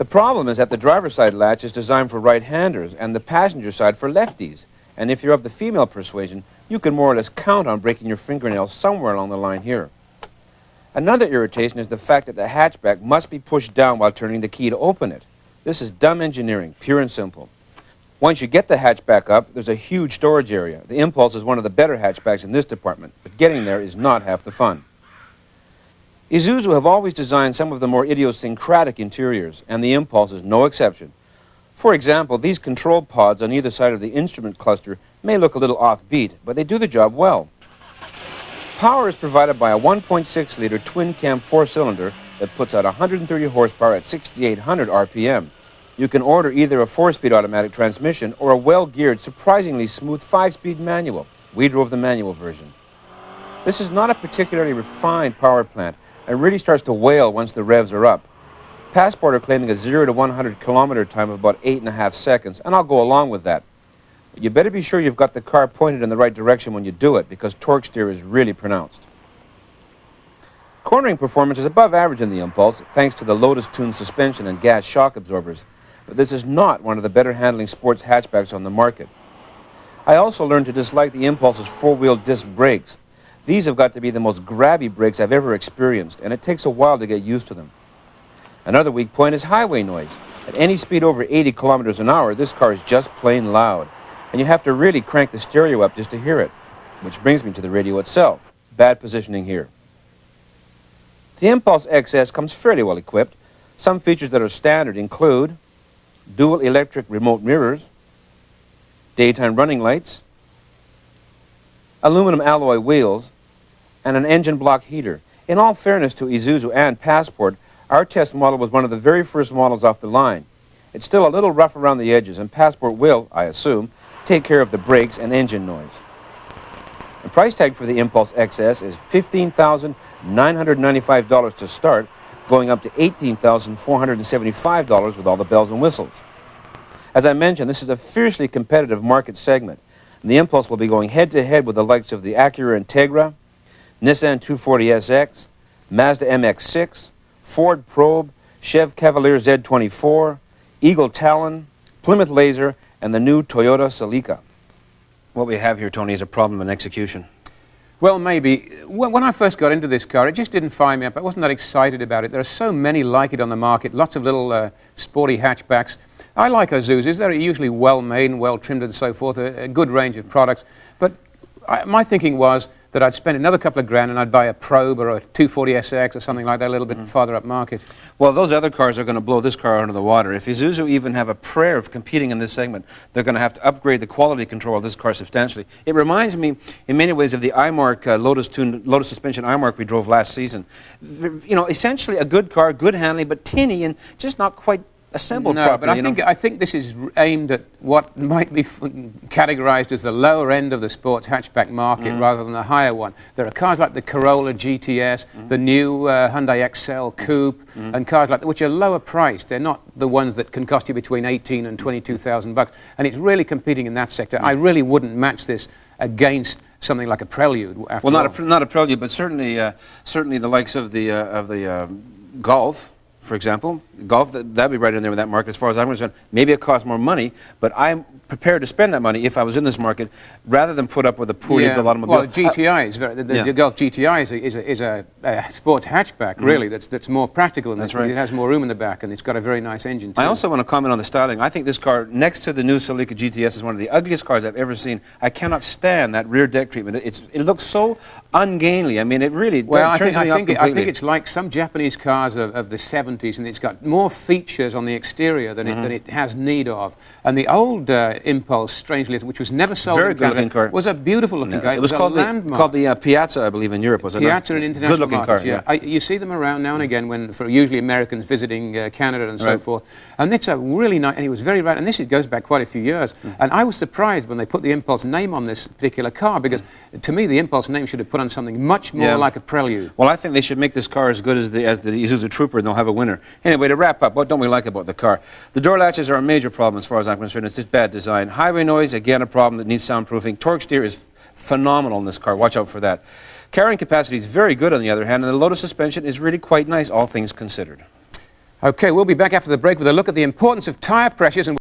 problem is that the driver's side latch is designed for right-handers and the passenger side for lefties. And if you're of the female persuasion, you can more or less count on breaking your fingernails somewhere along the line here. Another irritation is the fact that the hatchback must be pushed down while turning the key to open it. This is dumb engineering, pure and simple. Once you get the hatchback up, there's a huge storage area. The Impulse is one of the better hatchbacks in this department, but getting there is not half the fun. Isuzu have always designed some of the more idiosyncratic interiors, and the Impulse is no exception. For example, these control pods on either side of the instrument cluster may look a little offbeat, but they do the job well. Power is provided by a 1.6-liter twin-cam four-cylinder that puts out 130 horsepower at 6,800 RPM. You can order either a 4-speed automatic transmission or a well-geared, surprisingly smooth 5-speed manual. We drove the manual version. This is not a particularly refined power plant and really starts to wail once the revs are up. Passport are claiming a 0 to 100 kilometer time of about 8.5 seconds, and I'll go along with that. But you better be sure you've got the car pointed in the right direction when you do it, because torque steer is really pronounced. Cornering performance is above average in the Impulse, thanks to the Lotus tuned suspension and gas shock absorbers. But this is not one of the better handling sports hatchbacks on the market. I also learned to dislike the Impulse's four-wheel disc brakes. These have got to be the most grabby brakes I've ever experienced, and it takes a while to get used to them. Another weak point is highway noise. At any speed over 80 kilometers an hour, this car is just plain loud, and you have to really crank the stereo up just to hear it. Which brings me to the radio itself. Bad positioning here. The Impulse XS comes fairly well equipped. Some features that are standard include dual electric remote mirrors, daytime running lights, aluminum alloy wheels, and an engine block heater. In all fairness to Isuzu and Passport, our test model was one of the very first models off the line. It's still a little rough around the edges, and Passport will, I assume, take care of the brakes and engine noise. The price tag for the Impulse XS is $15,995 to start, going up to $18,475 with all the bells and whistles. As I mentioned, this is a fiercely competitive market segment, and the Impulse will be going head-to-head with the likes of the Acura Integra, Nissan 240SX, Mazda MX-6, Ford Probe, Chev Cavalier Z24, Eagle Talon, Plymouth Laser, and the new Toyota Celica. What we have here, Tony, is a problem in execution. Well, maybe. When I first got into this car, it just didn't fire me up. I wasn't that excited about it. There are so many like it on the market, lots of little sporty hatchbacks. I like Isuzus. They're usually well-made and well-trimmed and so forth, a good range of products. But my thinking was that I'd spend another couple of grand and I'd buy a Probe or a 240SX or something like that, a little bit farther up market. Well, those other cars are going to blow this car out of the water. If Isuzu even have a prayer of competing in this segment, they're going to have to upgrade the quality control of this car substantially. It reminds me, in many ways, of the iMark Lotus suspension iMark we drove last season. You know, essentially a good car, good handling, but tinny and just not quite assembled properly. But I think this is aimed at what might be categorized as the lower end of the sports hatchback market rather than the higher one. There are cars like the Corolla GTS, the new Hyundai Excel Coupe, and cars like that, which are lower priced. They're not the ones that can cost you between 18 and 22,000 bucks. And it's really competing in that sector. I really wouldn't match this against something like a Prelude. Well, not a Prelude, but certainly the likes of the Golf. For example, Golf, that'd be right in there with that market as far as I'm concerned. Maybe it costs more money, but I'm prepared to spend that money if I was in this market, rather than put up with a poorly built automobile. Well, GTI is the Golf GTI is a sports hatchback, really, that's more practical than this. Right. It has more room in the back, and it's got a very nice engine, too. I also want to comment on the styling. I think this car, next to the new Celica GTS, is one of the ugliest cars I've ever seen. I cannot stand that rear deck treatment. It looks so ungainly. I mean, it really turns me off completely. I think it's like some Japanese cars of the 70s, and it's got more features on the exterior than it has need of. And the old Impulse, strangely, which was never sold in Canada, was a beautiful looking car. It was called the Piazza, I believe, in Europe, was it? Piazza in international good looking markets, car, yeah. You see them around now and again for usually Americans visiting Canada and so forth. And it's a really nice, and it was very rad, and this goes back quite a few years. And I was surprised when they put the Impulse name on this particular car, because to me the Impulse name should have put on something much more like a Prelude. Well, I think they should make this car as good as the Isuzu Trooper, and they'll have a winner. Anyway, to wrap up, what don't we like about the car? The door latches are a major problem as far as I'm concerned. It's just bad design. Highway noise, again, a problem that needs soundproofing. Torque steer is phenomenal in this car. Watch out for that. Carrying capacity is very good, on the other hand, and the Lotus suspension is really quite nice, all things considered. Okay, we'll be back after the break with a look at the importance of tyre pressures and